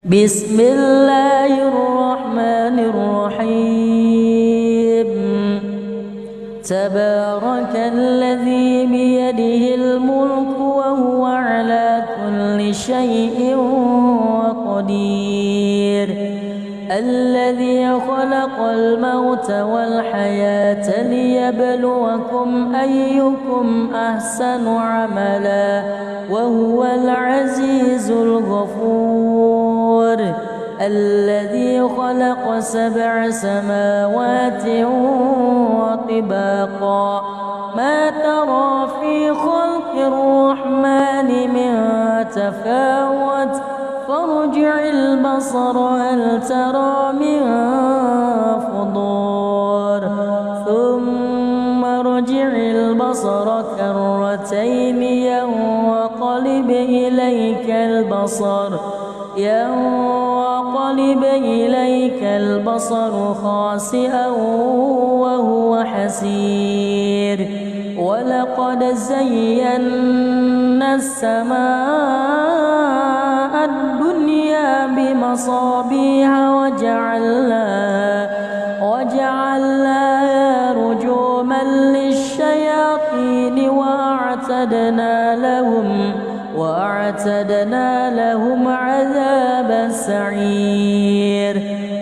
بسم الله الرحمن الرحيم. تبارك الذي بيده الملك وهو على كل شيء قدير. الذي خلق الموت والحياة ليبلوكم أيكم أحسن عملا وهو العزيز الغفور. الذي خلق 7 سماوات وطباقا ما ترى في خلق الرحمن من تفاوت فارجع البصر هل ترى من فطور ثم ارجع البصر كرتين ينقلب إليك البصر خاسئا وهو حسير. ولقد زينا السماء الدنيا بمصابيح وجعلناها رجوما للشياطين وأعتدنا لهم عذاب السعير.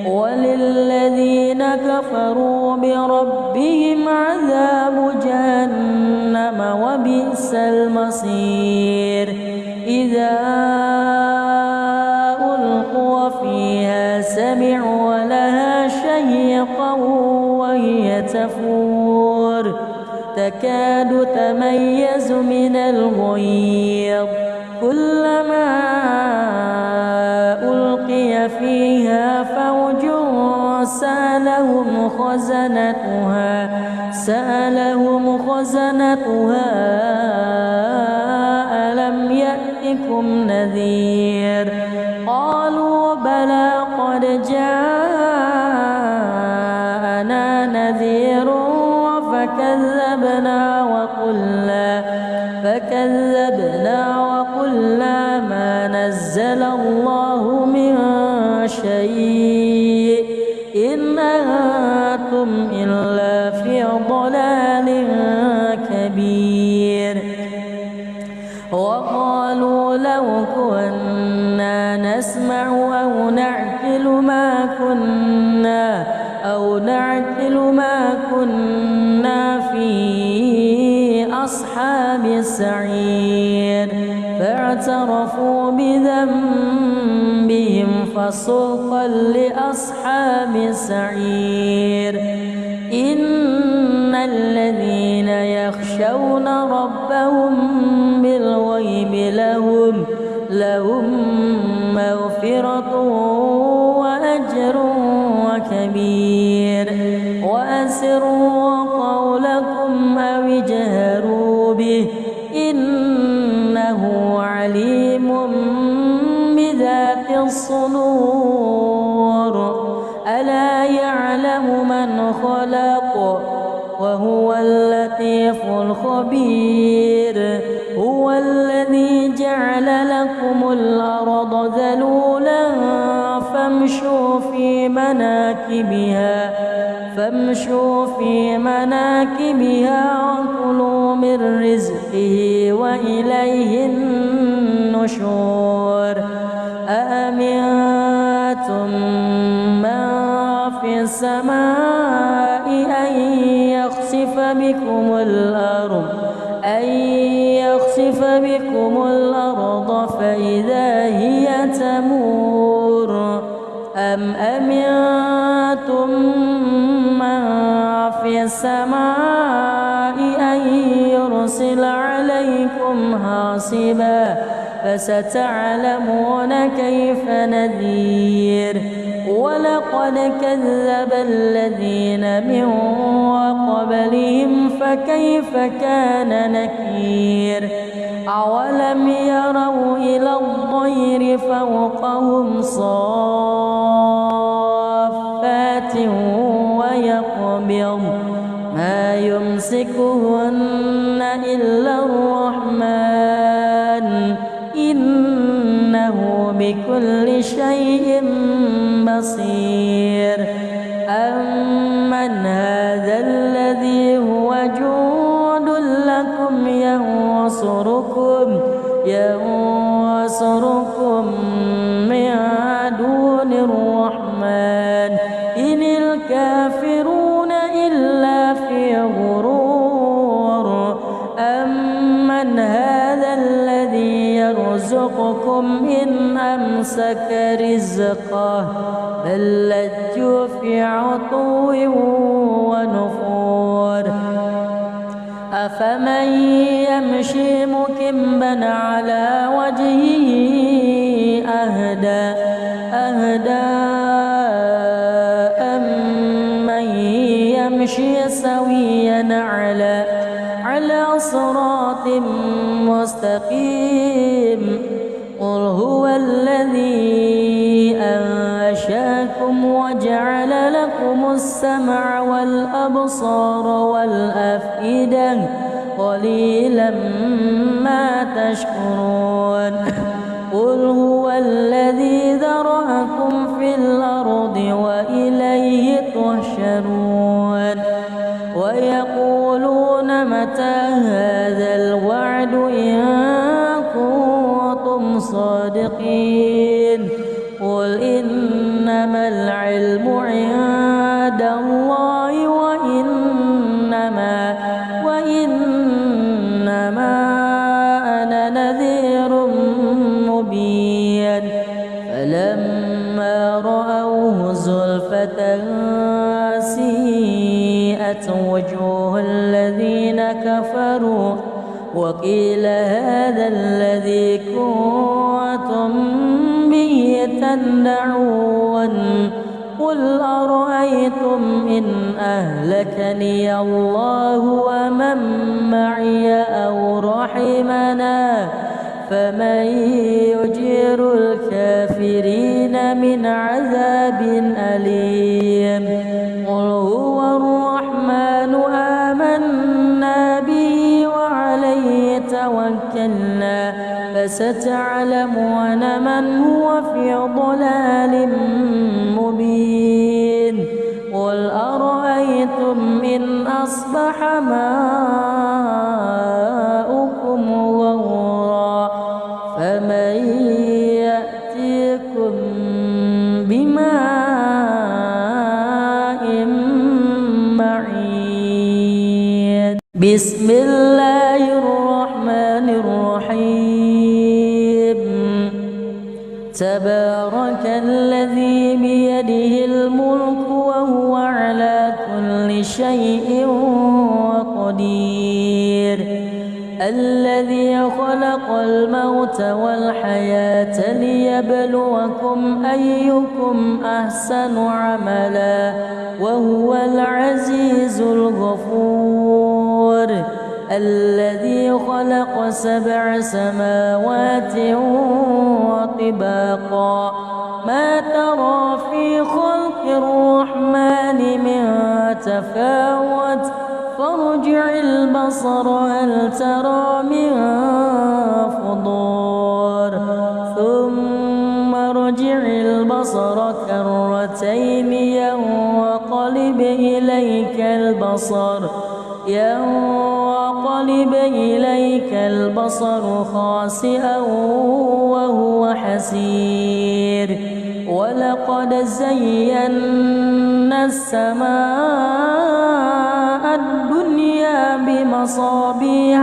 وللذين كفروا بربهم عذاب جهنم وبئس المصير. إذا ألقوا فيها سمعوا لها شهيقا وهي تفور تكاد تميز من الغيظ. كلما ألقي فيها فوج سألهم خزنتها ألم يأتكم نذير؟ قالوا بلى قد جاءنا نذير فكذبنا وقلنا ما نزل الله من شيء إن أنتم إلا في ضلال كبير. وقالوا لو كنا نسمع أو نعقل ما كنا في أصحاب السعير. فاعترفوا بذنبهم فسحقا لأصحاب السعير. إن الذين يخشون ربهم بالغيب لهم مغفرة وأجر كبير. وأسروا قولكم أو اجهروا به إنه عليم بذات الصدور. ألا يعلم من خلق وهو اللطيف الخبير. هو الذي جعل لكم الأرض ذلولا فامشوا في مناكبها وكلوا من رزقه وإليه النشور. أأمنتم من في السماء أن يخسف بكم الأرض فإذا هي تمور. أم أمنتم من في السماء أن يرسل عليكم حاصبا فستعلمون كيف نذير. ولقد كذب الذين من قبلهم فكيف كان نكير. أولم يروا إلى الطير فوقهم صافات ويقبض ما يمسكهن إلا الرحمن إنه بكل شيء شيء بصير أمن هذا الذي هو جند لكم ينصركم من دون الرحمن إن الكافرون إلا في غرور أمن هذا الذي يرزقكم إن أمسك رزقه بل لجوا في عتو ونفور أفمن يمشي مكبا على وجهه أهدى أمن يمشي سويا على صراط مستقيم قل هو الذي أنشأكم وجعل لكم السمع والأبصار والأفئدة قليلا ما تشكرون قل هو الذي ذرأكم في الأرض وإليه تحشرون ويقولون متى هذا الوعد إن كنتم صادقين قل إنما العلم عند الله وإنما أنا نذير مبين فلما رأوه زلفة سيئت وجوه الذين كفروا وقيل هذا الذي كنتم به تدعون قل أرأيتم إن أهلكني الله ومن معي أو رحمنا فمن يجير الكافرين من عذاب أليم قل هو الرحمن آمنا به وعليه توكلنا فستعلمون من هو في ضلال مبين قل أرأيتم إن أصبح ماؤكم غورا فمن يأتيكم بماء معين بسم الله الرحمن الرحيم تبارك الذي بيده الملك وهو على كل شيء قدير الذي خلق الموت والحياة ليبلوكم أيكم أحسن عملا وهو العزيز الغفور الذي خلق 7 سماوات وطباقا ما ترى في خلق الرحمن من تفاوت فارجع البصر هل ترى من فطور ثم ارجع البصر كرتين ينقلب إليك البصر خاسئا وهو حسير ولقد زينا السماء الدنيا بمصابيح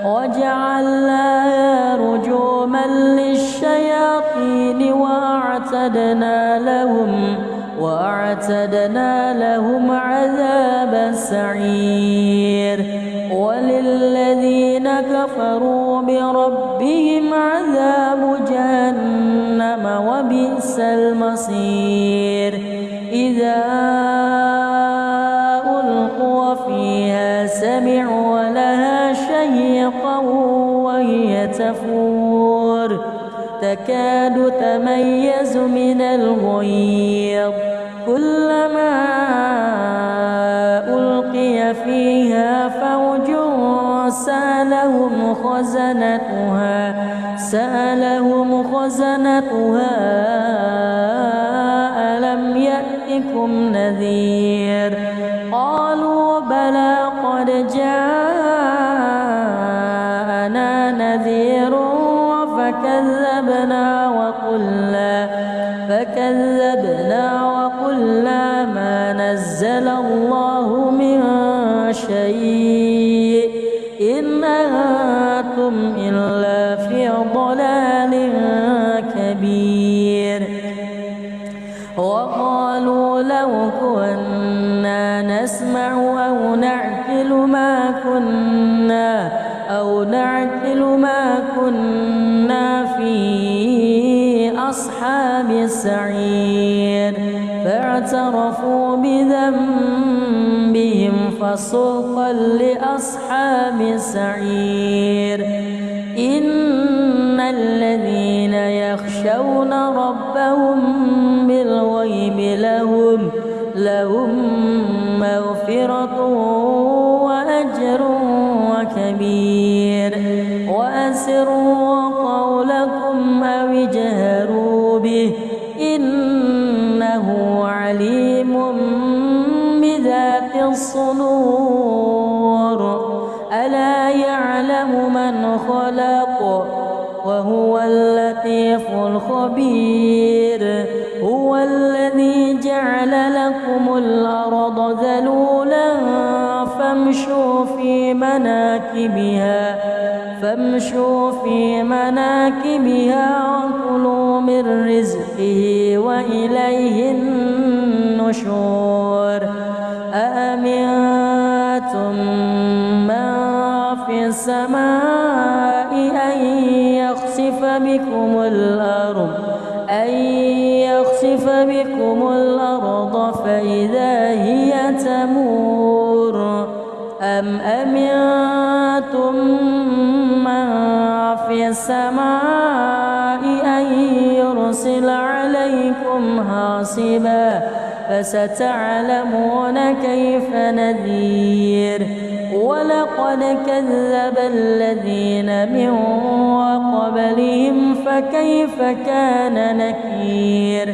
وجعلناها رجوما للشياطين وأعتدنا لهم عذاب السعير وللذين كفروا بربهم عذاب جهنم وبئس المصير إذا ألقوا فيها سمعوا لها شهيقا وهي تفور تكاد تميز من الغيظ كلما ألقي فيها فوج سألهم خزنتها ألم يأتكم نذير قالوا بلى قد جاءنا نذير فكذبنا وقلنا ما نزل الله من شيء إن أنتم إلا في ضلال كبير وقالوا لو كنا نسمع أو نعقل ما كنا في أصحاب السعير فاعترفوا بذنبهم فسحقا لأصحاب السعير إن الذين يخشون ربهم بالغيب لهم مغفرة وأجر كبير وأسروا قولكم أو اجهروا به إنه عليم بذات الصدور ألا يعلم من خلق وهو اللطيف الخبير هو الذي جعل لكم الأرض ذلولا فامشوا في مناكبها وكلوا من رزقه وإليه النشور أأمنتم من في السماء أن يخسف بكم الأرض فإذا هي تمور أم أمنتم من في السماء أن يرسل عليكم حاصبا فستعلمون كيف نذير ولقد كذب الذين من قبلهم فكيف كان نكير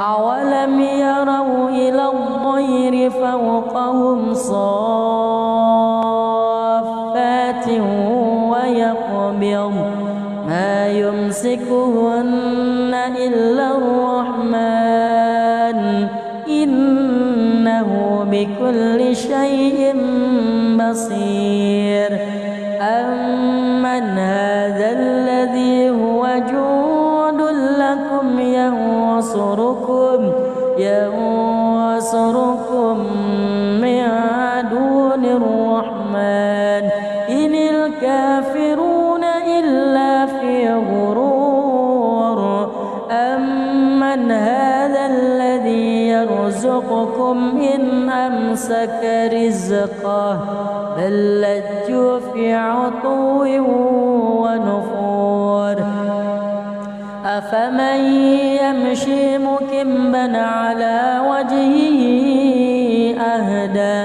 أولم يروا إلى الطير فوقهم صافات ويقبض ما يمسكهن إلا الرحمن إنه بكل شيء بصير أمن هذا الذي هو جند لكم ينصركم من دون الرحمن إن الكافرون إلا في غرور أمن هذا الذي يرزقكم إن أمسك رزقه بل لجوا في عتو ونفور أفمن يمشي مكبا على وجهه أهدى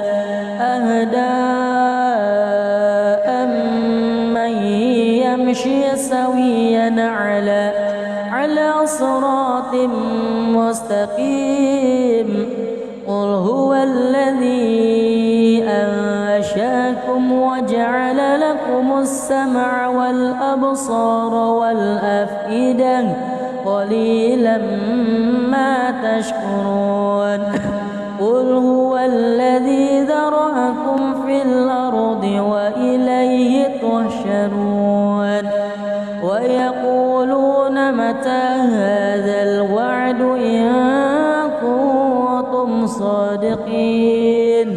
أمن يمشي سويا على صراط مستقيم قل هو الذي أنشأكم وجعل لكم السمع والأبصار والأفئدة قليلا ما تشكرون قل هو الذي ذرأكم في الأرض وإليه تحشرون ويقولون متى هذا الوعد إن كنتم صادقين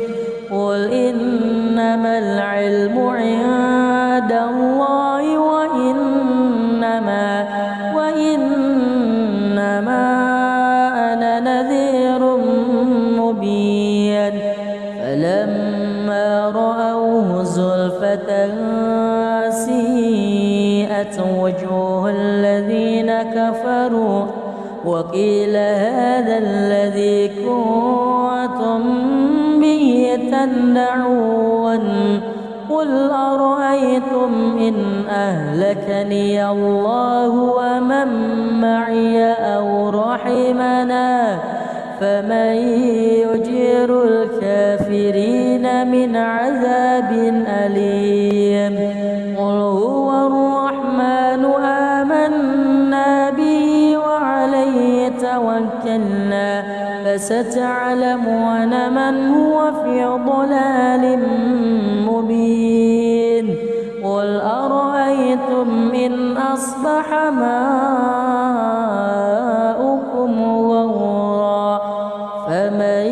قل إنما العلم عند الله وإنما أنا نذير مبين فلما رأوه زلفة سيئت وجوه الذين كفروا وقيل هذا الذي كنتم به تدعون قل أرأيتم إن أهلكني الله ومن معي أو رحمنا فمن يجير الكافرين من عذاب أليم قل هو الرحمن آمنا به وعليه توكلنا فستعلمون من هو في ضلال مبين قل أرأيتم إن أصبح ماؤكم غورا فمن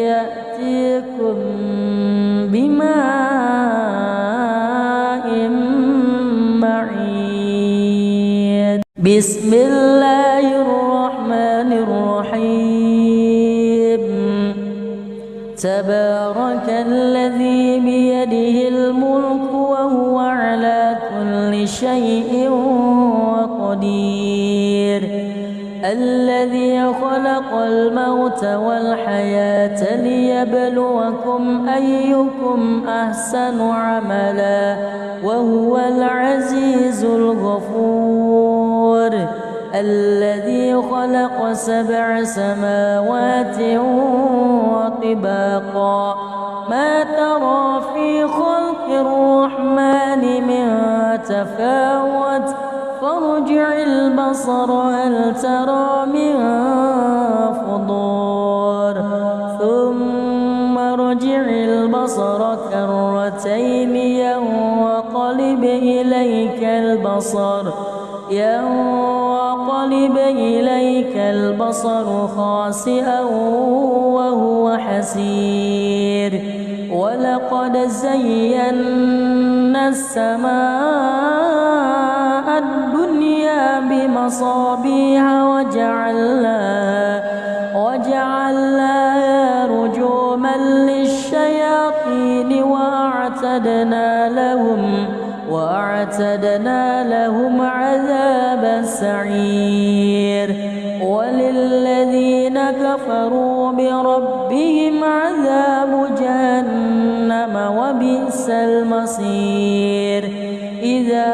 يأتيكم بماء معين بسم الله الرحمن الرحيم تبارك الذي بيده الملك وهو على كل شيء قدير الذي خلق الموت والحياة ليبلوكم أيكم أحسن عملا وهو العزيز الغفور الذي خلق 7 سماوات وطباقا ما ترى في خلق الرحمن من تفاوت فارجع البصر هل ترى من فطور ثم ارجع البصر كرتين ينقلب إليك البصر خاسئا وهو حسير ولقد زينا السماء الدنيا بمصابيح وجعلناها رجوما للشياطين وأعتدنا لهم عذاب السعير وللذين كفروا بربهم عذاب جهنم وبئس المصير إذا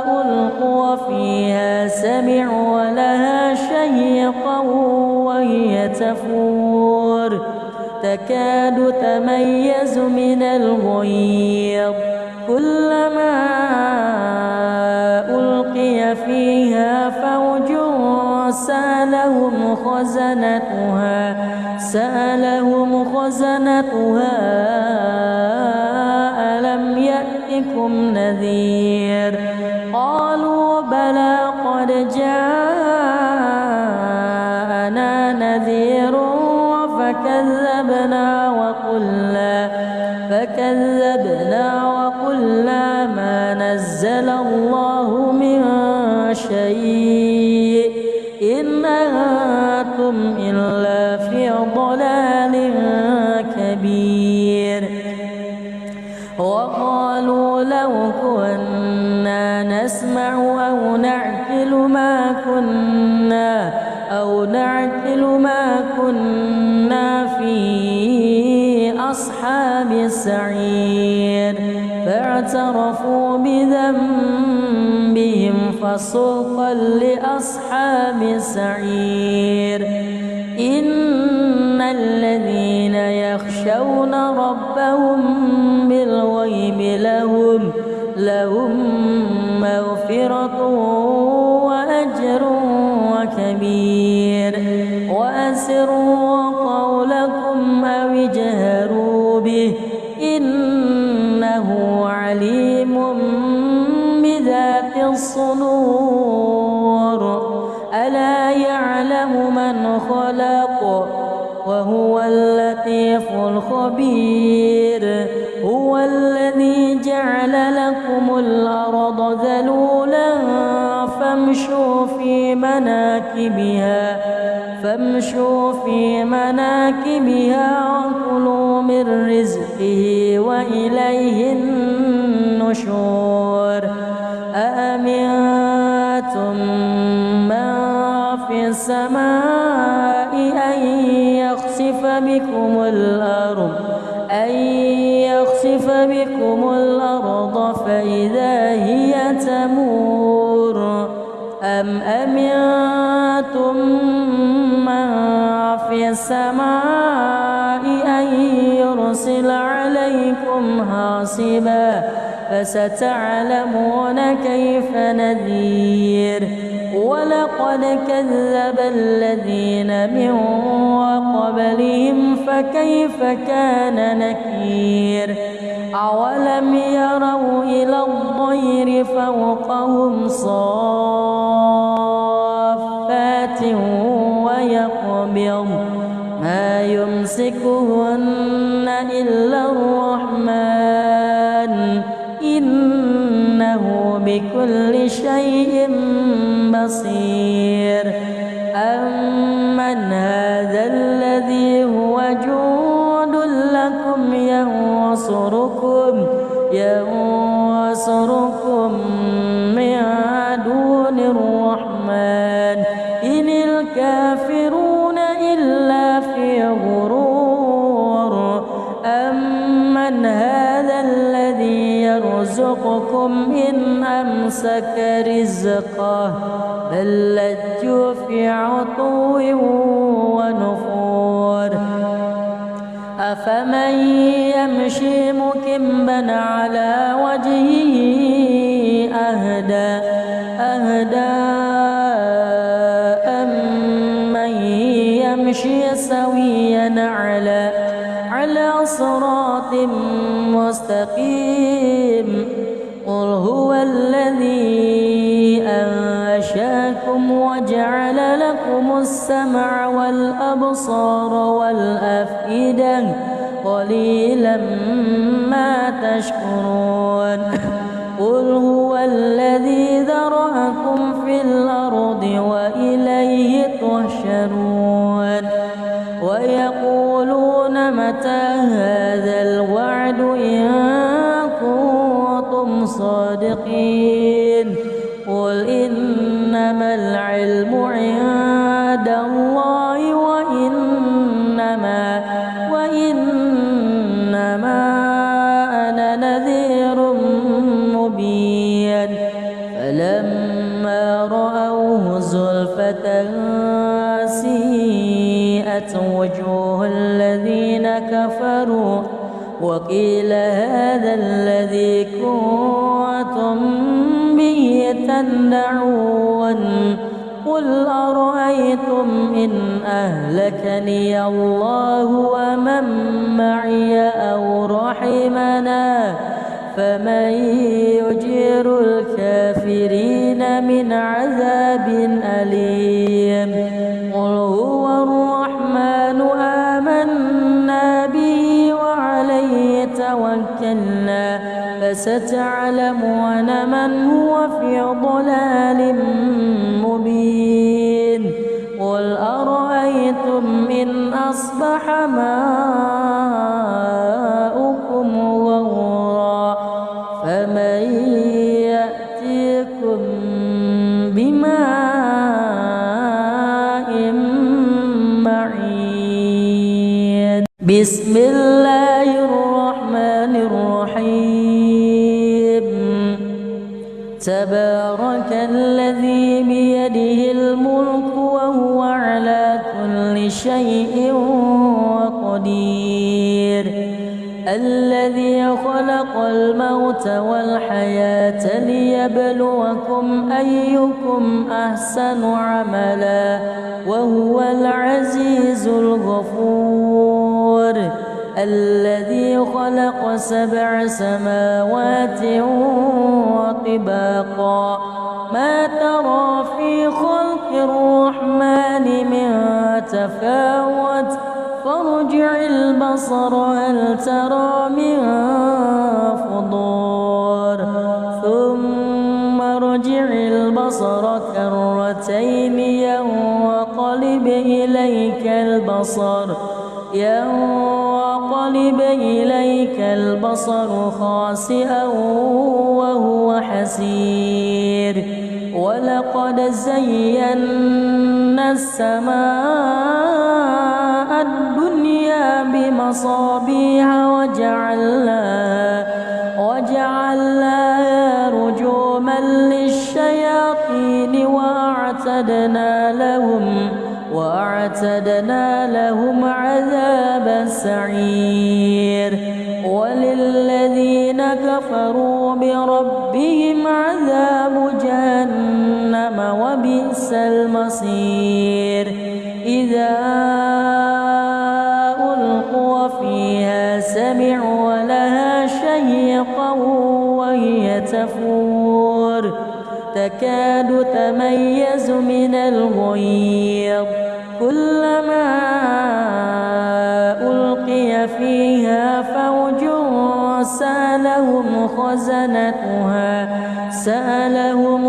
ألقوا فيها سمعوا لها شهيقا وهي تفور تكاد تميز من الغيظ كلما ألقي فيها فوج سألهم خزنتها ألم يأتكم نذير قالوا بلى قد جاءنا نذير فكذبنا وقلنا ما نزل الله من شيء إن أنتم إلا في ضلال كبير وقالوا لو كنا نسمع أو نعقل ما كنا في أصحاب السعير فاعترفوا بذنبهم فسوقا لأصحاب السعير إن الذين يخشون ربهم بالغيب لهم مغفرة وأجر كبير وأسروا قولكم أو اجهروا به إنه عليم بذات الصدور ألا يعلم من خلق وهو اللطيف الخبير هو الذي جعل لكم الأرض ذلولا فامشوا في مناكبها وكلوا من رزقه وإليه النشور أأمنتم من في السماء أن يخسف بكم الأرض بكم الأرض فإذا هي تمور أم أمنتم من في السماء أن يرسل عليكم حاصبا فستعلمون كيف نذير ولقد كذب الذين من قبلهم فكيف كان نكير أولم يروا إلى الطير فوقهم صافات ويقبض ما يمسكهن إلا الرحمن إنه بكل شيء بصير أمن هذا الذي هو جند لكم ينصركم من دون الرحمن إن الكافرون إلا في غرور أمن هذا الذي يرزقكم إن أمسك رزقه بل لجوا في عتو ونفور أفمن يمشي مكبا على وجهه أهدى أمن يمشي سويا على صراط مستقيم قل هو الذي أنشأكم وجعل لكم السمع والأبصار والأفئدة قليلا ما تشكرون قل هو الذي ذرأكم في الأرض وإليه تحشرون ويقولون متى هذا الوعد إن كنتم صادقين قل إنما العلم عند الله وإنما أنا نذير مبين فلما رأوه زلفة سيئت وجوه الذين كفروا وقيل هذا الذي كنتم به تدعون قل أرأيتم إن أهلكني الله ومن معي أو رحمنا فمن يجير الكافرين من عذاب أليم قل هو الرحمن آمنا به وعليه توكلنا فستعلمون من هو في ضلال مبين قل أرأيتم إن أصبح ماؤكم غورا فمن يأتيكم بماء معين بسم الله الرحمن الرحيم تبارك الذي بيده الملك وهو على كل شيء قدير الذي خلق الموت والحياة ليبلوكم أيكم أحسن عملا وهو العزيز الغفور الذي خلق 7 سماوات وطباقا ما ترى في خلق الرحمن من تفاوت فارجع البصر هل ترى من فطور ثم ارجع البصر كرتين ينقلب إليك البصر خاسئا وهو حسير ولقد زينا السماء الدنيا بمصابيح وجعلناها رجوما للشياطين وأعتدنا لهم عذاب السعير. وللذين كفروا بربهم عذاب جهنم وبئس المصير. إذا ألقوا فيها سمعوا لها شهيقا وهي تفور تكاد تميز من الغيظ. كلما ألقي فيها فوج سألهم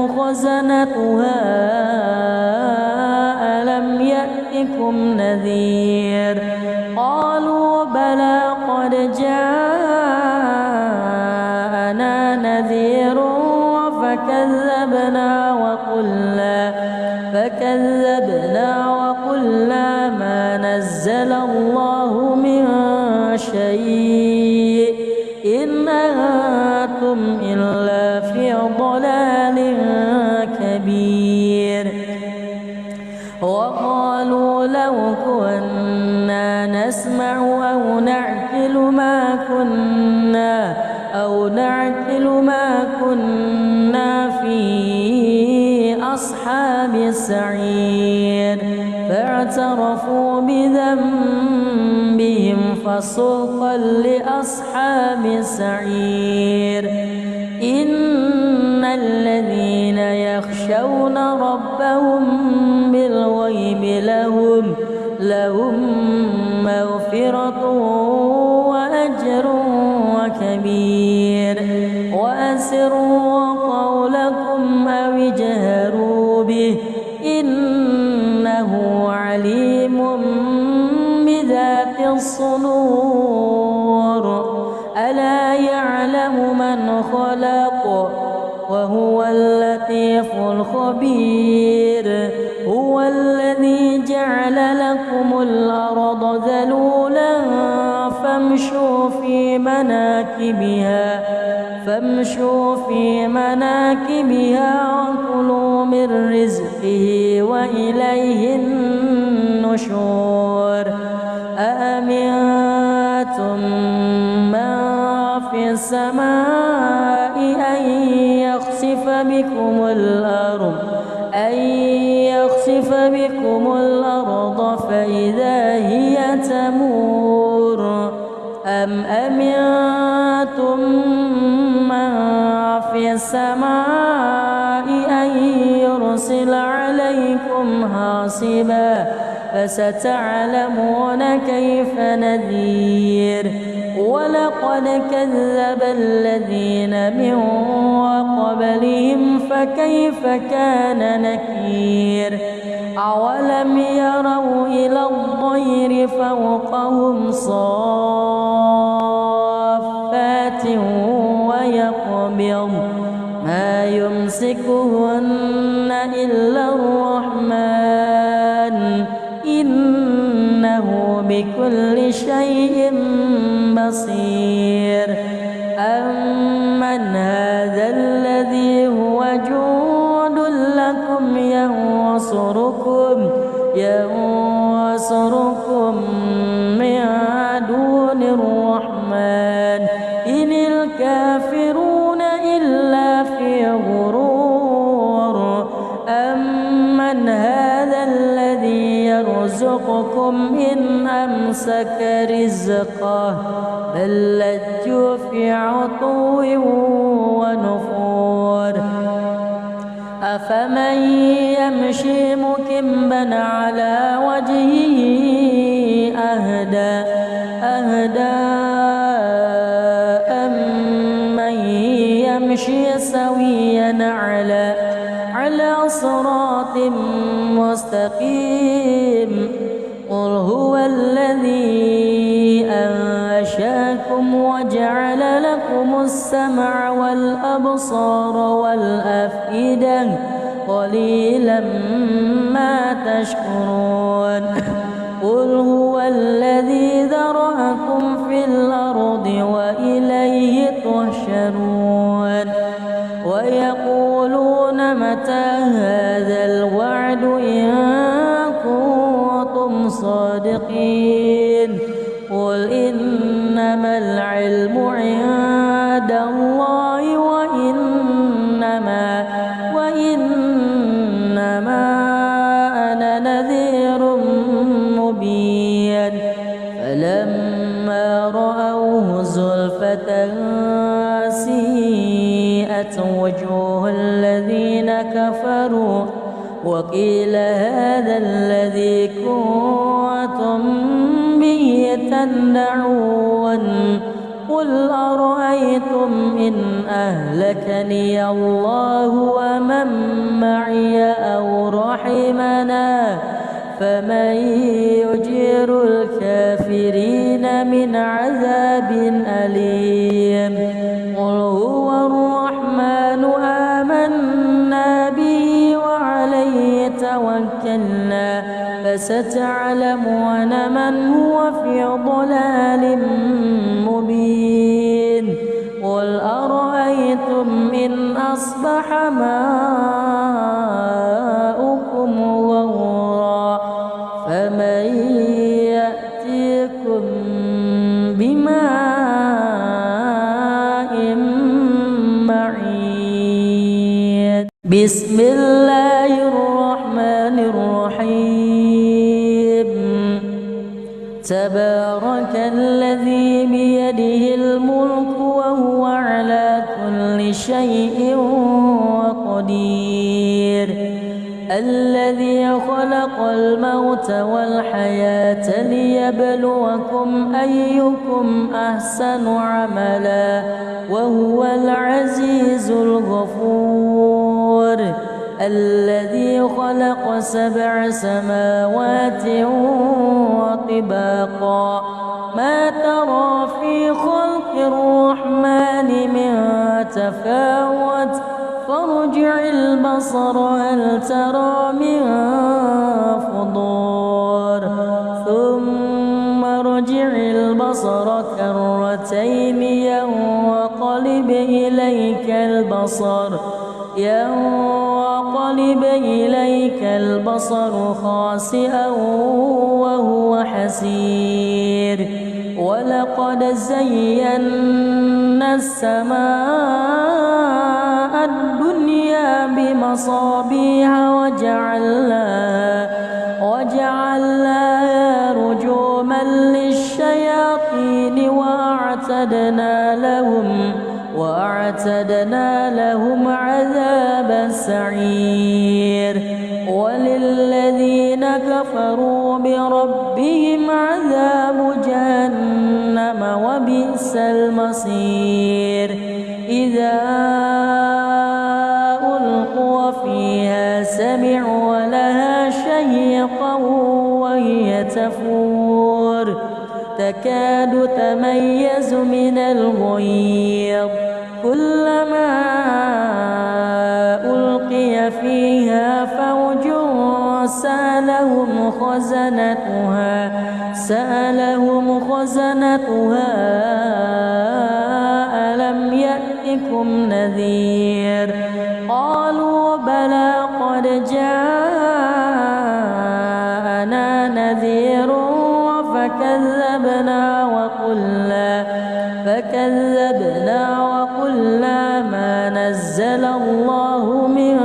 خزنتها ألم يأتكم نذير؟ قالوا بلى قد جاءنا نذير فكذبنا وقلنا ما نزل الله من شيء إن أنتم إلا في ضلال كبير. وقالوا لو كنا نسمع أو نعقل ما كنا في أصحاب السعير. فاعترفوا بذنبهم فسوقا لأصحاب السعير. إن الذين يخشون ربهم بالغيب لهم مغفرة وأجر كبير. وأسروا قولكم أو اجهروا به إنه عليم بذات الصدور. ألا يعلم من خلق وهو اللطيف الخبير. هو الذي جعل لكم الأرض ذلولا فامشوا في مناكبها وكلوا من رزقه وإليه النشور. أأمنتم من في السماء أن يخسف بكم الأرض فإذا هي تمور. أم أمنتم من في السماء أن يرسل عليكم حاصبا فستعلمون كيف نذير. ولقد كذب الذين من قبلهم فكيف كان نكير. أولم يروا إلى الطير فوقهم صافات ويقبض ما يمسكهن إلا الرحمن إنه بكل شيء بصير. أمن هذا الذي هو جند لكم ينصركم من دون الرحمن إن الكافرون إلا في غرور. أمن هذا الذي يرزقكم إن أمسك رزقه بل لجوا في عتو ونفور. أفمن يمشي مكبا على وجهه أهدى أمن يمشي سويا على صراط مستقيم. قل هو الذي أنشأكم وجعل لكم السمع والأبصار والأفئدة قليلا ما تشكرون. قل هو الذي ذرأكم في الأرض وإليه تحشرون. الوعد إن كنتم صادقين قل إنما العلم عند الله وإنما أنا نذير مبين فلما رأوه زلفة سيئت وجوه الذين كفروا وقيل هذا الذي كنتم به تدعون قل أرأيتم إن أهلكني الله ومن معي أو رحمنا فمن يجير الكافرين من عذاب أليم قل هو الرحمن آمنا به وعليه توكلنا فستعلمون من هو في ضلال مبين قل أرأيتم إن أصبح ماؤكم غورا فمن يأتيكم بماء معين بسم الله الرحمن الرحيم تبارك الذي بيده الملك وهو على كل شيء قدير الذي خلق الموت والحياة ليبلوكم أيكم أحسن عملا وهو العزيز الغفور الذي خلق 7 سماوات وطباقا ما ترى في خلق الرحمن من تفاوت فارجع البصر هل ترى من فطور ثم ارجع البصر كرتين ينقلب إليك البصر خاسئا وهو حسير ولقد زينا السماء الدنيا بمصابيح وجعلناها رجوما للشياطين وأعتدنا لهم عذاب السعير وللذين كفروا بربهم عذاب جهنم وبئس المصير إذا ألقوا فيها سمعوا لها شهيقا وهي تفور تكاد تميز من الغيظ كلما ألقي فيها فوج سألهم خزنتها ألم يأتكم نذير قالوا بلى قد جاءنا نذير فكذبنا وقلنا ما نزل الله من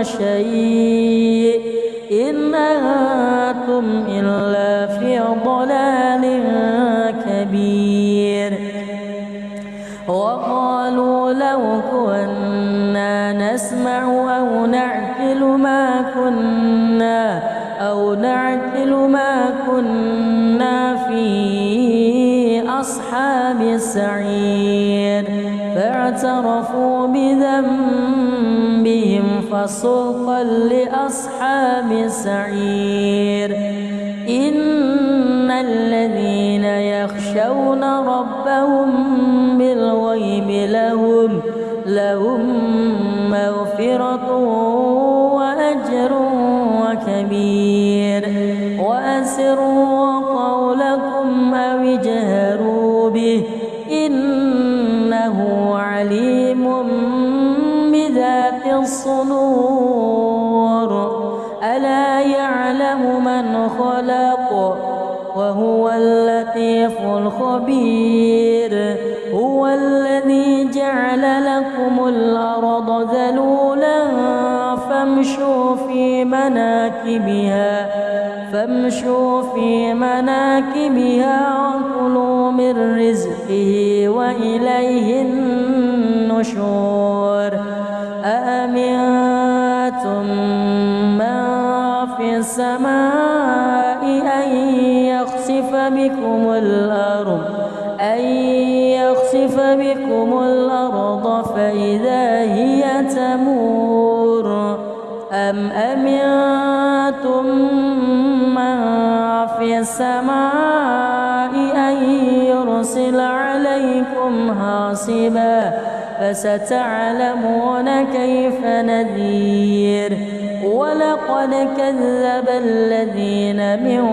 شيء إن أنتم إلا في ضلال كبير وقالوا لو كنا نسمع أو نعقل ما كنا في أصحاب السعير فاعترفوا بذنبهم فسوقا لأصحاب السعير إن الذين يخشون ربهم بالغيب لهم مغفرة وأجر كبير وأسروا قولكم أو اجهروا به إنه عليم بذات الصدور ألا يعلم من خلق وهو اللطيف الخبير. هو الذي جعل لكم الأرض ذلولا فامشوا في مناكبها وكلوا من رزقه وإليه النشور. أأمنتم من في السماء أن يخسف بكم الأرض فإذا هي تمور. أم أمنتم من في السماء أن يرسل عليكم حاصبا فستعلمون كيف نذير. ولقد كذب الذين من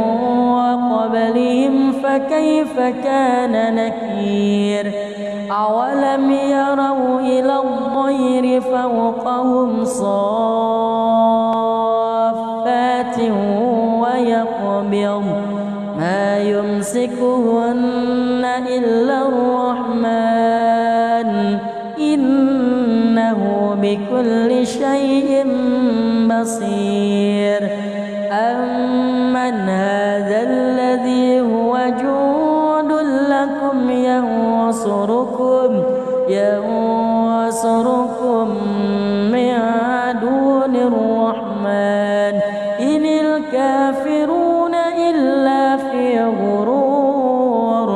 قبلهم فكيف كان نكير. أولم يروا إلى الطير فوقهم صافات ويقبض ما يمسكهن إلا الرحمن إنه بكل شيء بصير. أمن هذا الذي هو جند لكم ينصركم من دون الرحمن إن الكافرون إلا في غرور.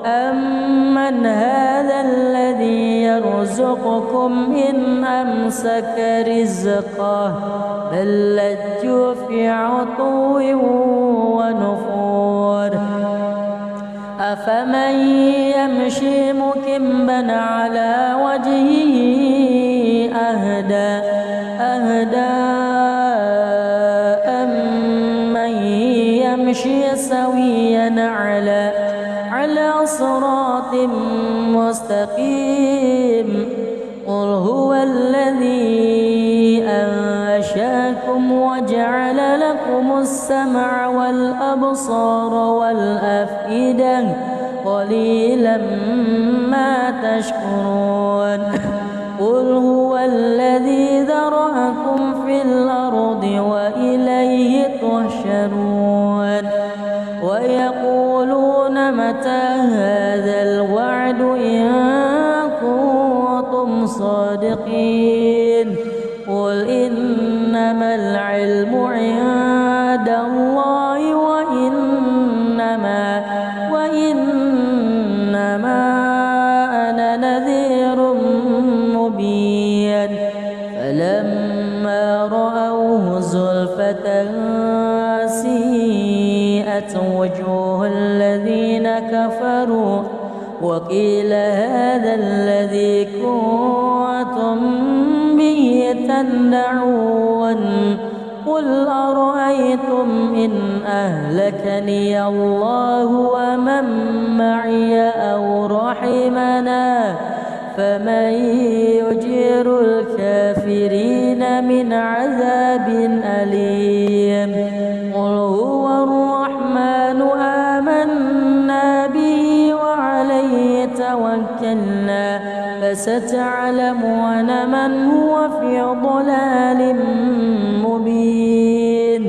أمن هذا الذي يرزقكم إن أمسك رزقه بل لجوا في عتو ونفور. أفمن يمشي مكبا على وجهه أهدى أمن يمشي سويا على صراط مستقيم. قل هو الذي أنشأكم وجعل لكم السمع والأبصار والأفئدة قليلا ما تشكرون. قل هو الذي ذرأكم في الأرض وإليه تحشرون. ويقولون متى هذا الوعد إن كنتم صادقين. قل إنما العلم عند الله وإنما أنا نذير مبين. فلما رأوه زلفة سيئت وجوه الذين كفروا وقيل هذا الذي كنتم به تدعون. قل أرأيتم إن أهلكني الله ومن معي أو رحمنا فمن يجير الكافرين من عذاب أليم. قل هو الرحمن آمنا به وعليه توكلنا فستعلمون من هو في ضلال مبين.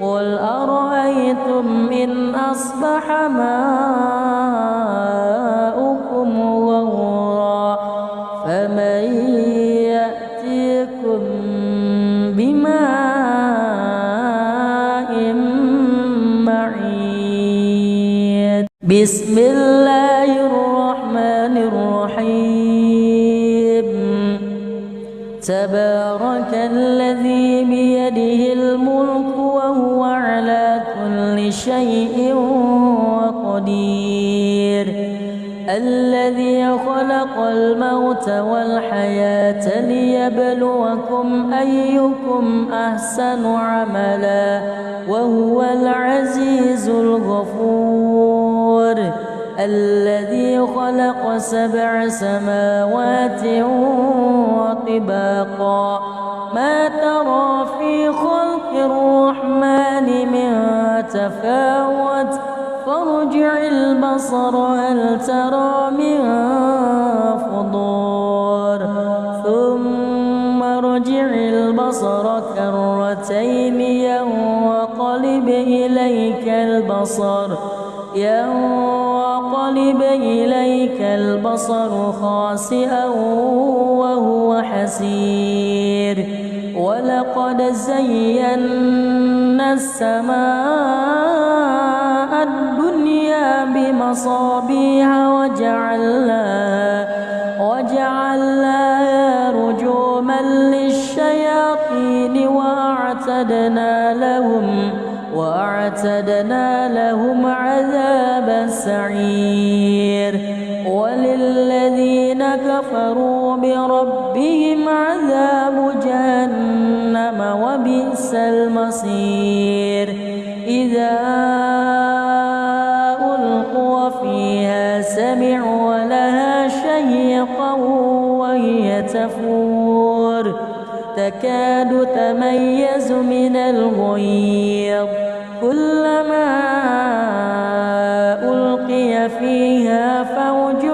قل أرأيتم إن أصبح ماؤكم غورا فمن يأتيكم بماء معين. بسم الله الرحمن الرحيم. تبارك الذي بيده الملك وهو على كل شيء قدير. الذي خلق الموت والحياة ليبلوكم أيكم أحسن عملا وهو العزيز الغفور. الذي خلق 7 سماوات وطباقا ما ترى في خلق الرحمن من تفاوت فارجع البصر هل ترى من فطور ثم ارجع البصر كرتين ينقلب إليك البصر خاسئا وهو حسير ولقد زينا السماء الدنيا بمصابيح وجعلناها رجوما للشياطين وأعتدنا لهم عذاب السعير وللذين كفروا بربهم عذاب جهنم وبئس المصير إذا ألقوا فيها سمعوا لها شهيقا وهي تفور تكاد تميز من الغيظ كلما ألقي فيها فوج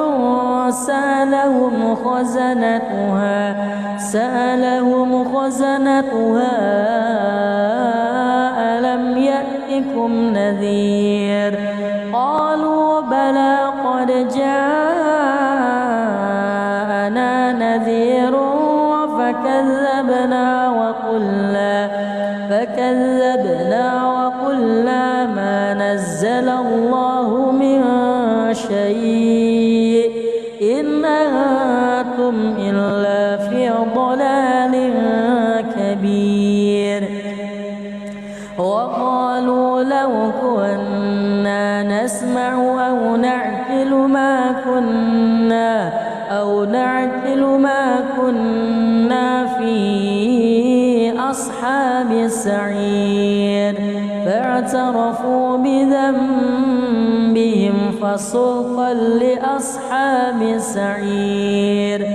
سألهم خزنتها ألم يأتكم نذير قالوا بلى قد جاءنا نذير فكذبنا وقلنا ما نزل الله من شيء إن أنتم إلا في ضلال كبير وقالوا لو كنا نسمع أو نعقل ما كنا في أصحاب السعير فاعترفوا بذنبهم فسحقا لأصحاب السعير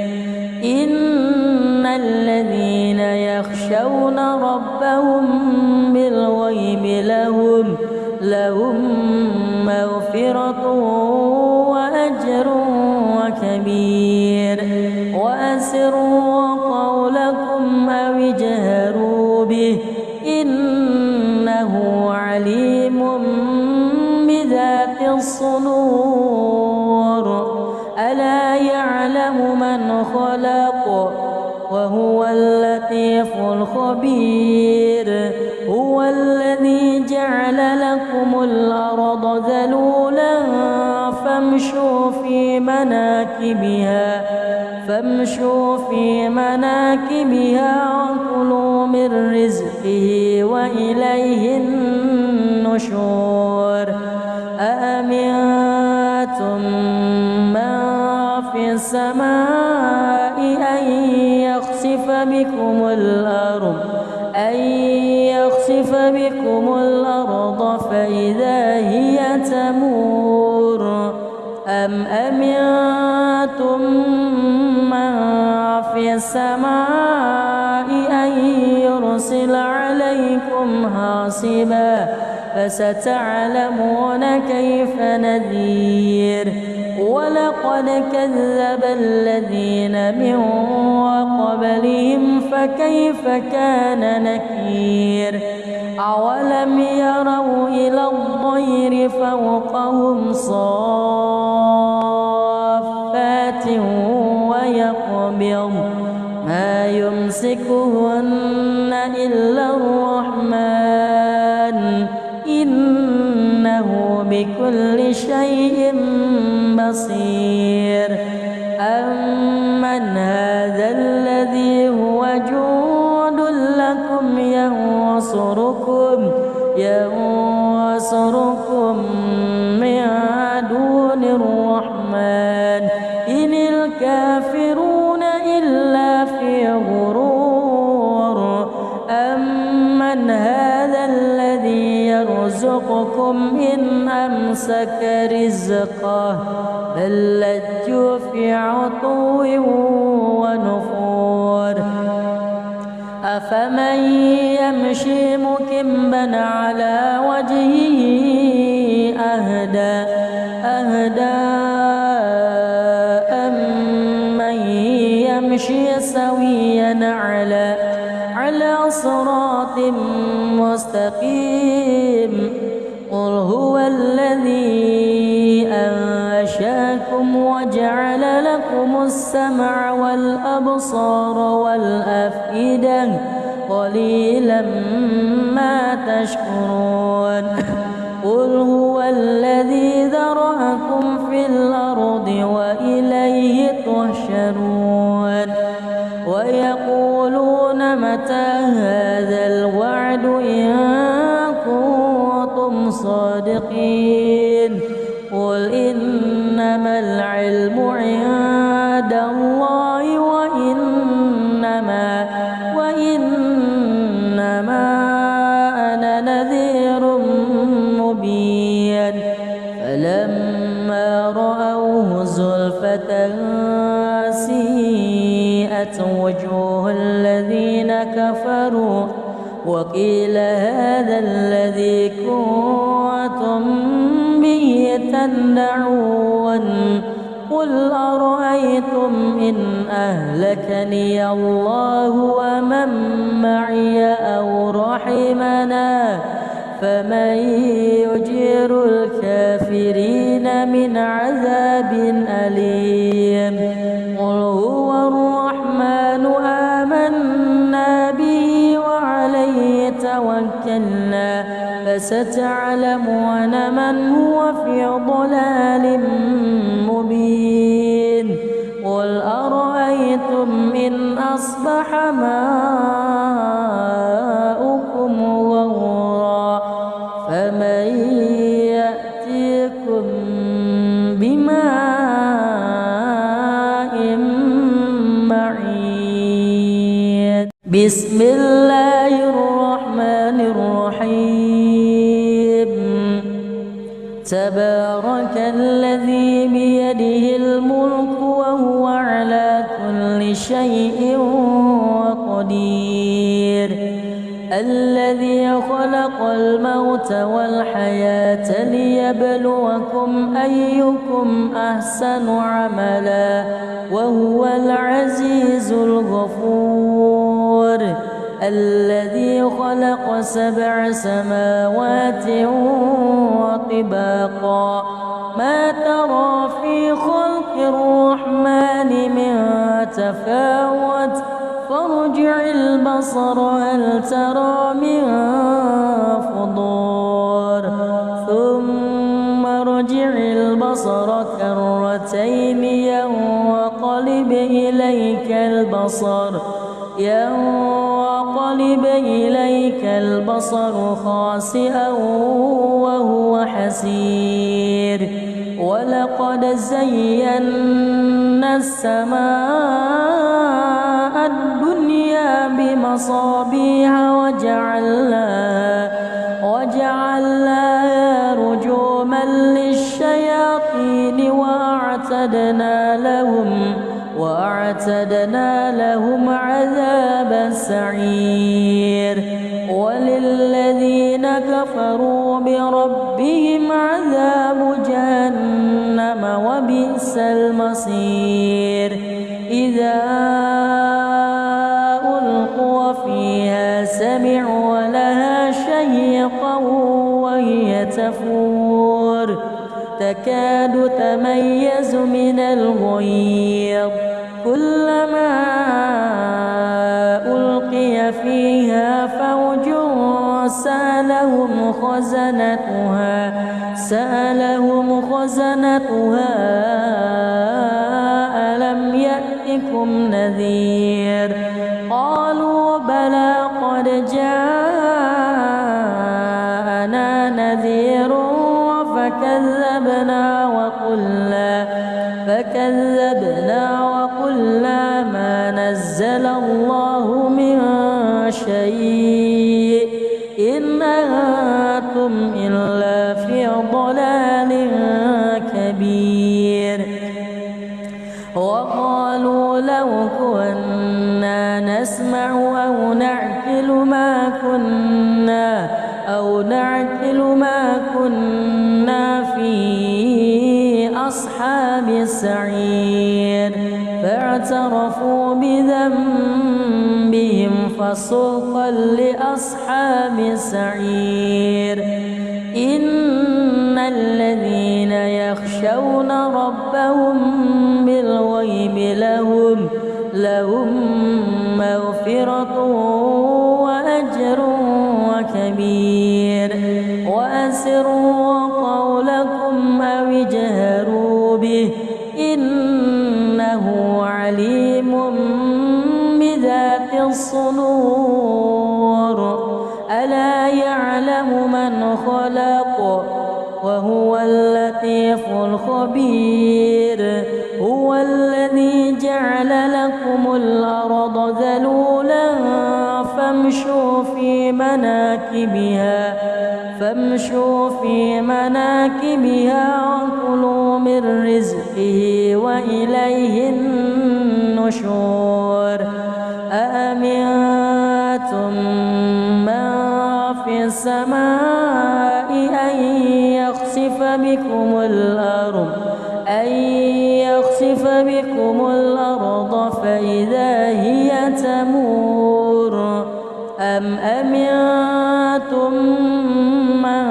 إن الذين يخشون ربهم بالغيب لهم مغفرة وأجر كبير وأسروا قولكم أو اجهروا به إنه عليم بذات الصدور ألا يعلم من خلق وهو اللطيف الخبير هو الذي جعل لكم الأرض ذلولا فامشوا في مناكبها وكلوا من رزقه وإليه النشور أأمنتم من في السماء أن يخسف بكم الأرض فإذا هي تمور أم أمنتم من في السماء أن يرسل عليكم حاصبا فستعلمون كيف نذير ولقد كذب الذين من قبلهم فكيف كان نكير أولم يروا إلى الطير فوقهم صافات ويقبض ما يمسكهن إلا الرحمن إنه بكل شيء بصير أمن هذا الذي هو جند لكم ينصركم من دون الرحمن إن الكافرون إلا في غرور أمن هذا الذي يرزقكم إن أمسك رزقه بل لجوا في عتو ونفور أفمن يمشي مكبا على وجهه أهدى أمن يمشي سويا على صراط مستقيم قل هو الذي أنشأكم وجعل لكم السمع والأبصار والأفئدة قليلا ما تشكرون قل هو الذي ذرأكم في الأرض وإليه تحشرون ويقولون متى هذا الوعد إن كنتم صادقين قل إنما العلم عند الله وإنما أنا نذير مبين فلما رأوه زلفة سيئت وجوه الذين كفروا وقيل هذا الذي كنتم به تدعون قل أرأيتم إن أهلكني الله ومن معي أو رحمنا فمن يجير الكافرين من عذاب أليم قل هو الرحمن آمنا به وعليه توكلنا فستعلمون من هو في ضلال مبين قل أرأيتم إن أصبح ماؤكم غورا فمن يأتيكم بماء معين بسم الله الرحمن الرحيم تبارك الذي بيده الملك وهو على كل شيء قدير الذي خلق الموت والحياة ليبلوكم أيكم أحسن عملا وهو العزيز الغفور الذي خلق 7 سماوات وطباقا ما ترى في خلق الرحمن من تفاوت فارجع البصر هل ترى من فطور ثم ارجع البصر كرتين ينقلب إليك البصر خاسئا وهو حسير ولقد زينا السماء الدنيا بمصابيح وجعلناها رجوما للشياطين وأعتدنا لهم عذاب السعير وللذين كفروا بربهم عذاب جهنم وبئس المصير إذا ألقوا فيها سمعوا لها شهيقا وهي تفور تكاد تميز من الغيظ كلما ألقي فيها فوج سألهم خزنتها ألم يأتكم نذير قالوا بلى قد جاءنا نذير فكذبنا وقلنا ما نزل الله من شيء إن أنتم إلا في ضلال كبير وقالوا لو كنا نسمع أو نعقل ما كنا أو نعقل ما كنا في أصحاب السعير فاعترفوا بذنبهم فسحقا لأصحاب السعير إن الذين يخشون ربهم بالغيب لهم مغفرة وأجر كبير وأسروا قولكم أو اجهروا به إنه عليم بذات الصدور ألا يعلم من خلق وهو اللطيف الخبير هو الذي جعل لكم الأرض ذلولا فامشوا في مناكبها وكلوا من رزقه وإليه النشور أأمنتم من في السماء أن يخسف بكم الأرض فإذا هي تمور أم أمنتم من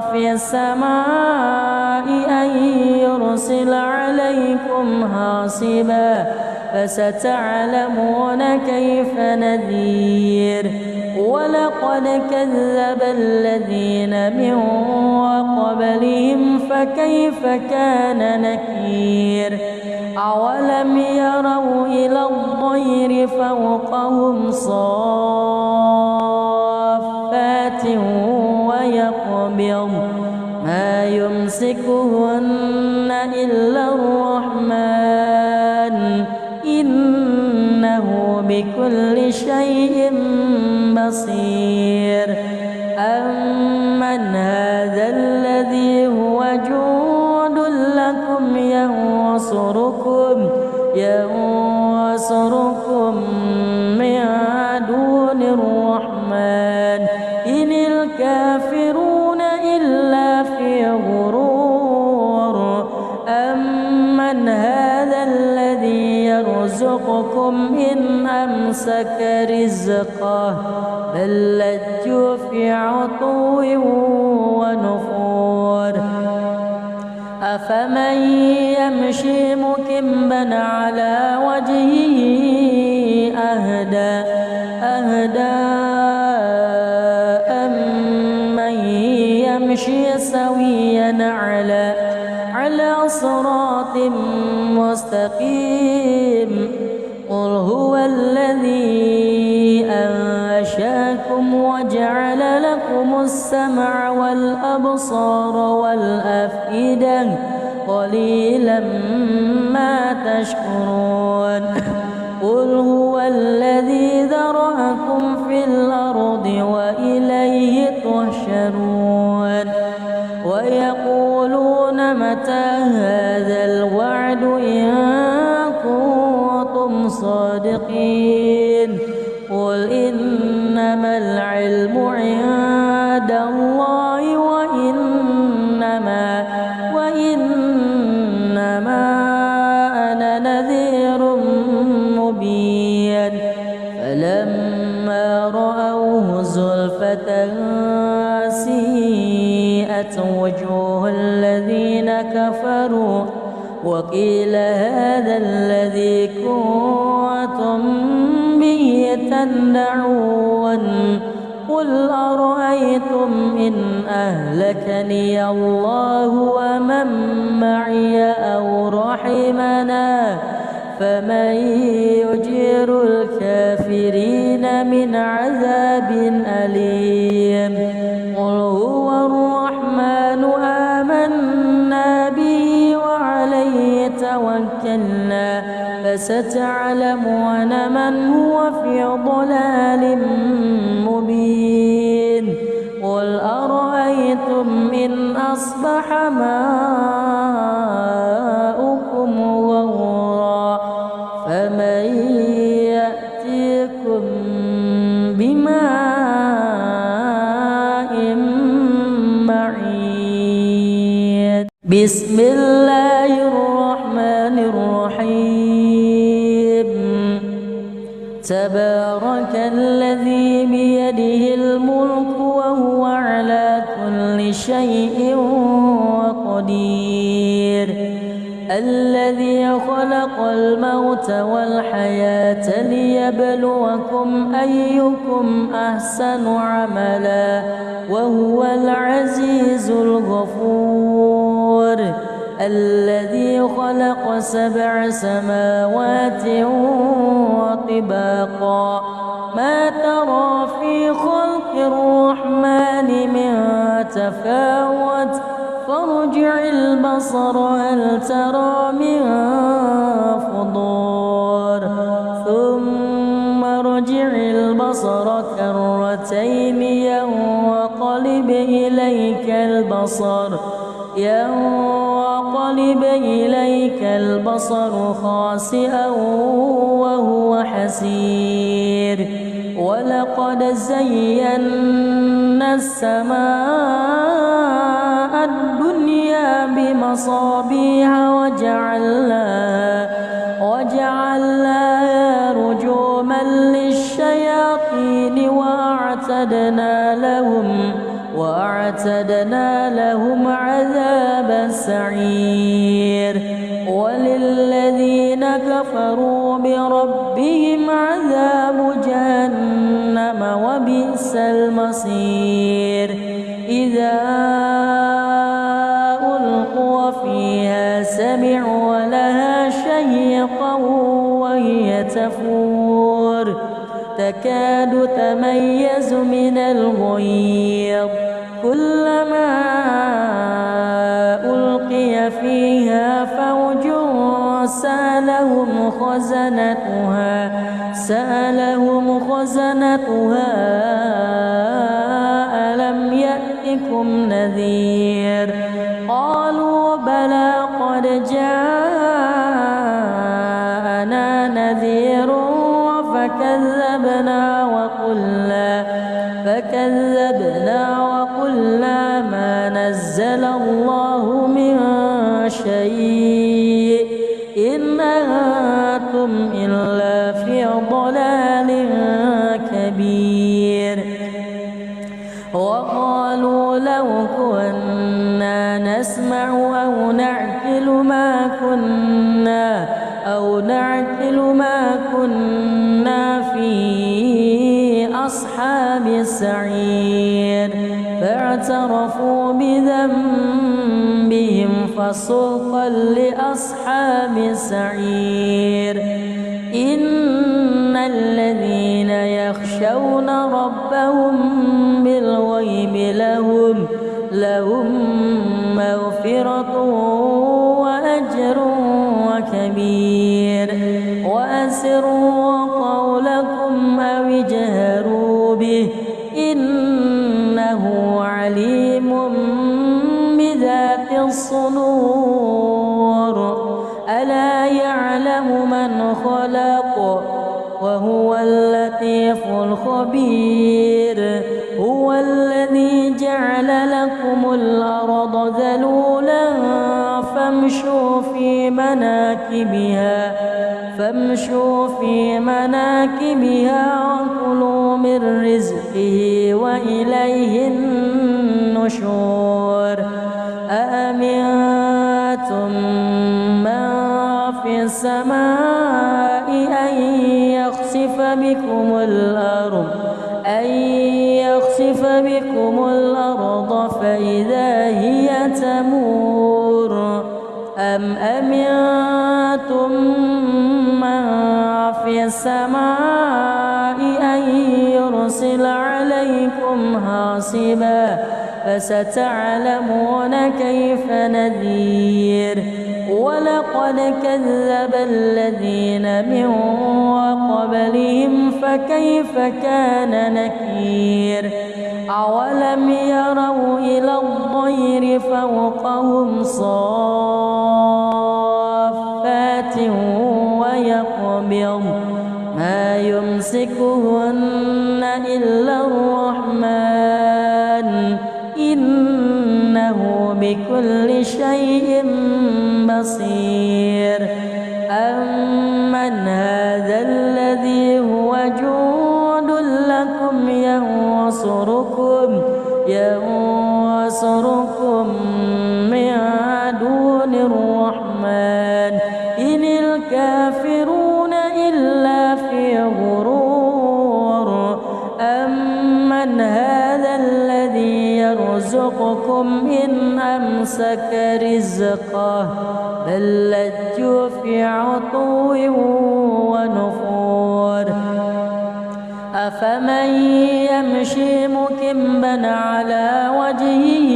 في السماء أن يرسل عليكم حاصبا فستعلمون كيف نذير ولقد كذب الذين من قبلهم فكيف كان نكير أولم يروا إلى الطير فوقهم صافات ويقبض ما يمسكهن إلا الرحمن إنه بكل شيء بصير أمن هذا الذي هو جند لكم ينصركم من دون الرحمن إن الكافرون إلا في غرور أمن هذا الذي يرزقكم إن أمسك رزقه بل لجوا في عتو ونفور أفمن يمشي مكبا على وجهه أهدى أمن يمشي سويا على صراط مستقيم قل هو الذي أنشأكم وجعل لكم السمع والأبصار والأفئدة قليلا ما تشكرون قل هو الذي ذرأكم في الأرض وإليه تحشرون ويقولون متى هذا الوعد إن كنتم صادقين قل إنما العلم عند الله وإنما أنا نذير مبين فلما رأوه زلفة سيئت وجوه الذين كفروا وقيل هذا الذي كنتم به تدعون قل أرأيتم إن أهلكني الله ومن معي أو رحمنا فمن يجير الكافرين من عذاب أليم قل هو الرحمن آمنا به وعليه توكلنا فستعلمون من هو في ضلال مبين قل أرأيتم إن أصبح ماؤكم غورا فمن يأتيكم بماء بسم الله الرحمن الرحيم تبارك الذي بيده الملك وهو على كل شيء قدير الذي خلق الموت والحياة ليبلوكم أيكم أحسن عملا وهو العزيز الغفور الذي خلق 7 سماوات وطباقا ما ترى في خلق الرحمن من تفاوت فارجع البصر هل ترى من فطور ثم ارجع البصر كرتين ينقلب إليك البصر خاسئا وهو حسير ولقد زينا السماء الدنيا بمصابيح وجعلناها رجوما للشياطين وأعتدنا لهم عذاب السعير وللذين كفروا بربهم عذاب جهنم وبئس المصير إذا ألقوا فيها سمعوا لها شهيقا وهي تفور تكاد تميز من الغيظ كلما ألقي فيها فوج سألهم خزنتها ألم يأتكم نذير قالوا بلى قد جاءنا نذير فكذبنا وقلنا ما نزل الله من شيء إن أنتم إلا في ضلال كبير وقالوا لو كنا نسمع أو نعقل ما كنا في أصحاب السعير فاعترفوا بذنبهم فسوقا لأصحاب السعير إن الذين يخشون ربهم بالغيب لهم مغفرة وأجر كبير وأسروا قولكم أو اجهروا به إنه عليم بذات الصدور ألا يعلم من خلق وهو اللطيف الخبير هو الذي جعل لكم الأرض ذلولا فامشوا في مناكبها وكلوا من رزقه وإليه النشور أأمنتم من في السماء أن يخسف بكم الأرض فإذا هي تمور أم أمنتم من في السماء أن يرسل عليكم حاصبا فستعلمون كيف نذير ولقد كذب الذين من قبلهم فكيف كان نكير أولم يروا إلى الطير فوقهم صافات ويقبض ما يمسكهن إلا الرحمن إنه بكل شيء بصير أمن هذا الذي هو جند لكم ينصركم من دون الرحمن إن الكافرون إلا في غرور أمن هذا الذي يرزقكم إن أمسك رزقه بل لجوا في عتو ونفور أفمن يمشي مكبا على وجهه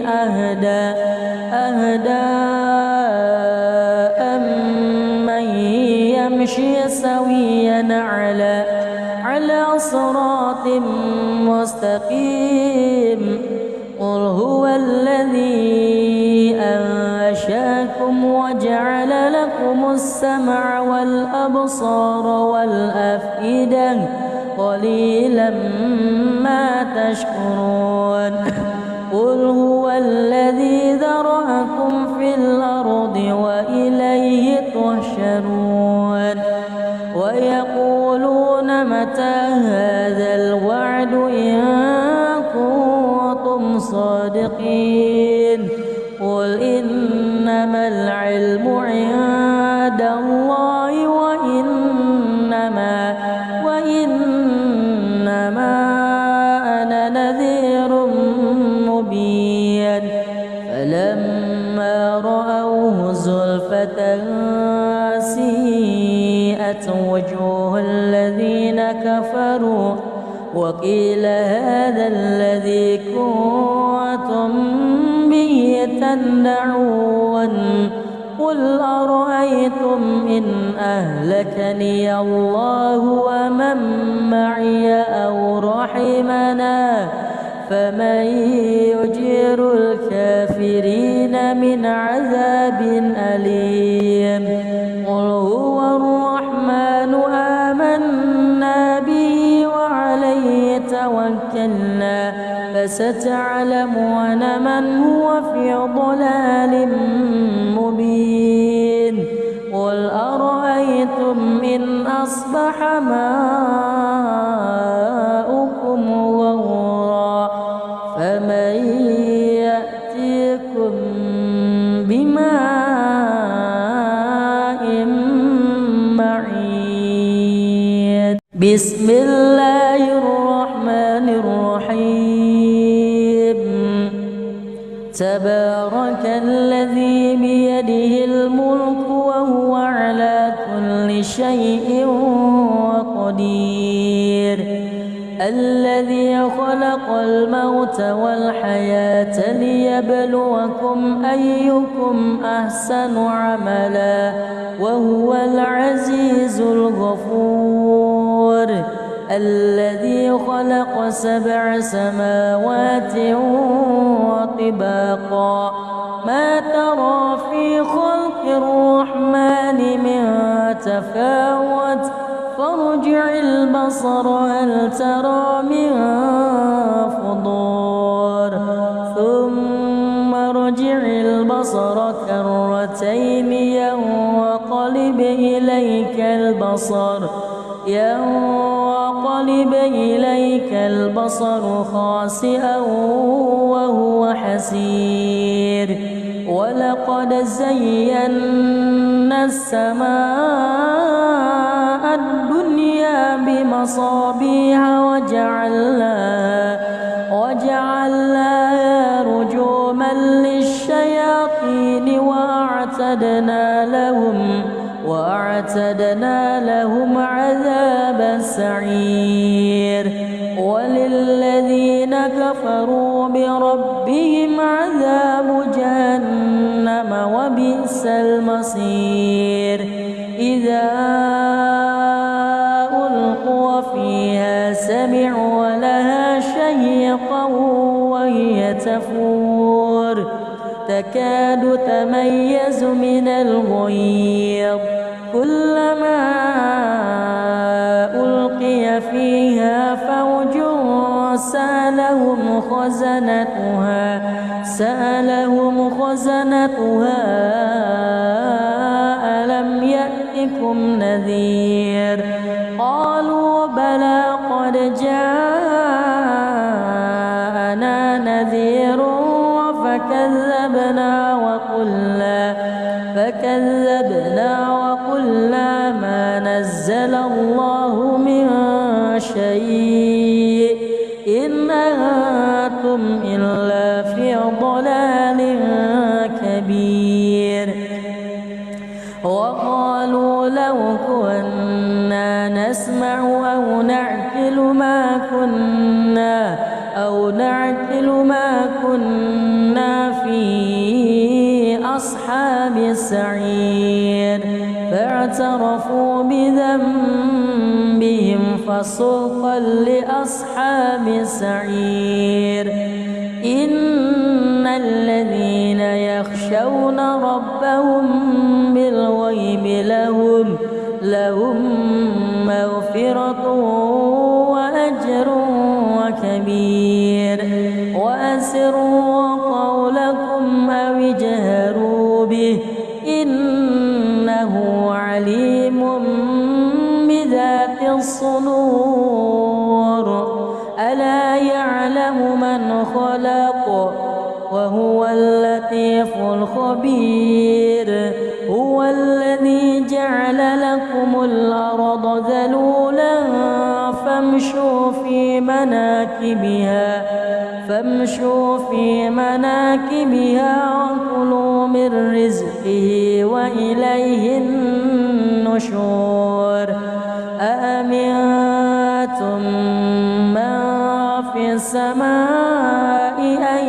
أهدى أمن يمشي سويا على صراط مستقيم قل هو الذي أنشأكم وجعل لكم السمع والأبصار والأفئدة قليلا ما تشكرون قل هو الذي ذرأكم في الأرض وإليه تحشرون ويقولون متى هذا الوعد إن كنتم صادقين قل إنما العلم عند الله وإنما أنا نذير مبين فلما رأوه زلفة سيئت وجوه الذين كفروا وقيل هذا الذي كنتم به تدعون قل أرأيتم إن أهلكني الله ومن معي أو رحمنا فمن يجير الكافرين من عذاب أليم قل هو الرحمن آمنا به وعليه توكلنا فستعلمون من هو في ضلال مبين قل أرأيتم إن أصبح ماؤكم غورا فمن يأتيكم بماء معين بسم الله الرحمن الرحيم تبارك الذي بيده الملك وهو على كل شيء قدير الذي خلق الموت والحياة ليبلوكم أيكم أحسن عملا وهو العزيز الغفور الذي خلق 7 سماوات وطباقا ما ترى في خلق الرحمن من تفاوت فارجع البصر هل ترى من فطور ثم ارجع البصر كرتين ينقلب إليك البصر خاسئا وهو حسير ولقد زينا السماء الدنيا بمصابيح وجعلناها رجوما للشياطين وأعتدنا لهم عذاب السعير وللذين كفروا بربهم عذاب جهنم وبئس المصير إذا ألقوا فيها سمعوا لها شهيقا وهي تفور تكاد تميز من الغيظ كلما ألقي فيها فوج سألهم سألهم خزنتها ألم يأتكم نذير قالوا بلى قد جاءنا نذير فكذبنا وقلنا ما نزل الله من شيء إن أنتم إلا في ضلال كبير وقالوا لو كنا نسمع أو نعقل ما كنا في أصحاب السعير فاعترفوا بذنبهم فسوقا لأصحاب السعير إن الذين يخشون ربهم بالغيب لهم مغفرة وأجر كبير وأسروا قولكم أو اجهروا به إنه عليم بذات الصدور ألا يعلم من خلق وهو اللطيف الخبير هو الذي جعل لكم الأرض ذلولا فامشوا في مناكبها وكلوا من رزقه وإليه النشور أأمنتم من في السماء أن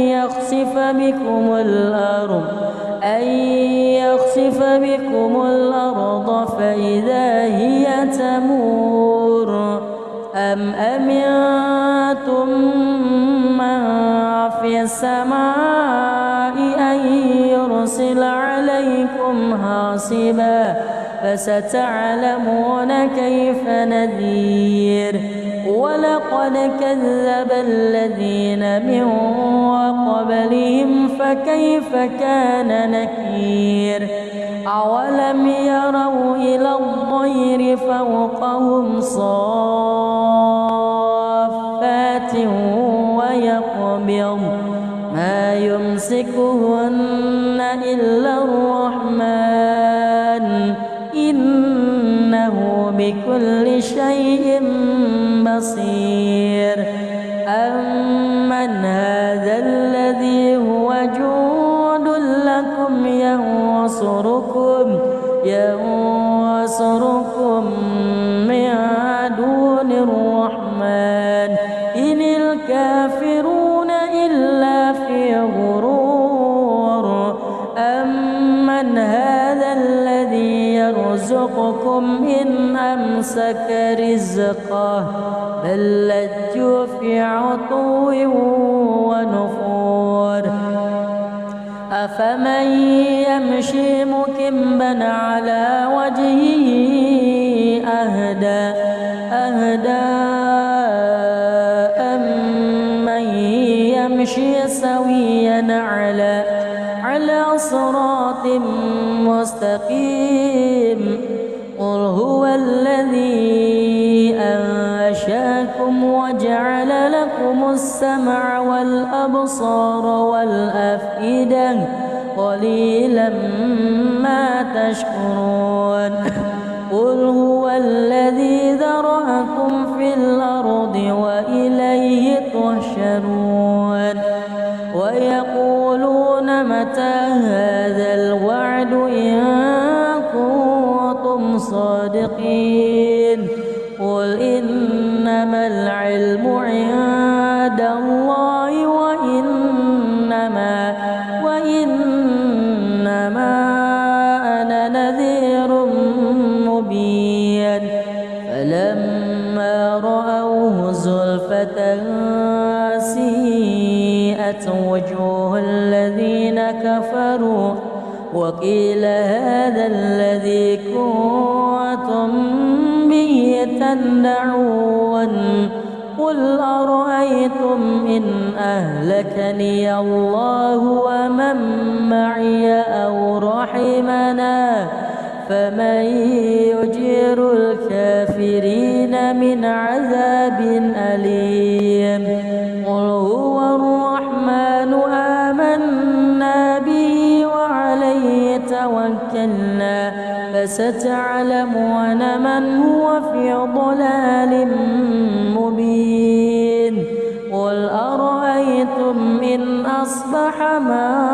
يخسف بكم الأرض فإذا هي تمور أم أمنتم من في السماء أن يرسل عليكم حاصبا فستعلمون كيف نذير ولقد كذب الذين من قبلهم فكيف كان نكير أولم يروا إلى الطير فوقهم صافات ويقبض ما يمسكهن إلا الرحمن إنه بكل شيء بصير أمن هذا الذي هو جند لكم ينصركم من دون الرحمن إن الكافرون إلا في غرور أمن هذا الذي يرزقكم إن أمسك رزقه بل لجوا في عتو ونفور أفمن يمشي مكبا على وجهه أهدى أمن يمشي سويا على صراط مستقيم قل هو الذي أنشأكم وجعل لكم السمع والأبصار والأفئدة قليلا ما تشكرون قل هو الذي ذرأكم في الأرض وإليه تحشرون ويقولون متى هذا الوعد إن كنتم صادقين قل إنما العلم عند الله وإنما أنا نذير مبين فلما رأوه زلفة سيئت وجوه الذين كفروا وقيل هذا الذي كنتم به تدعون قل أرأيتم إن أهلكني الله ومن معي أو رحمنا فمن يجير الكافرين من عذاب أليم قل هو الرحمن آمنا به وعليه توكلنا فستعلمون من هو في ضلال مبين قل أرأيتم إن أصبح ماؤكم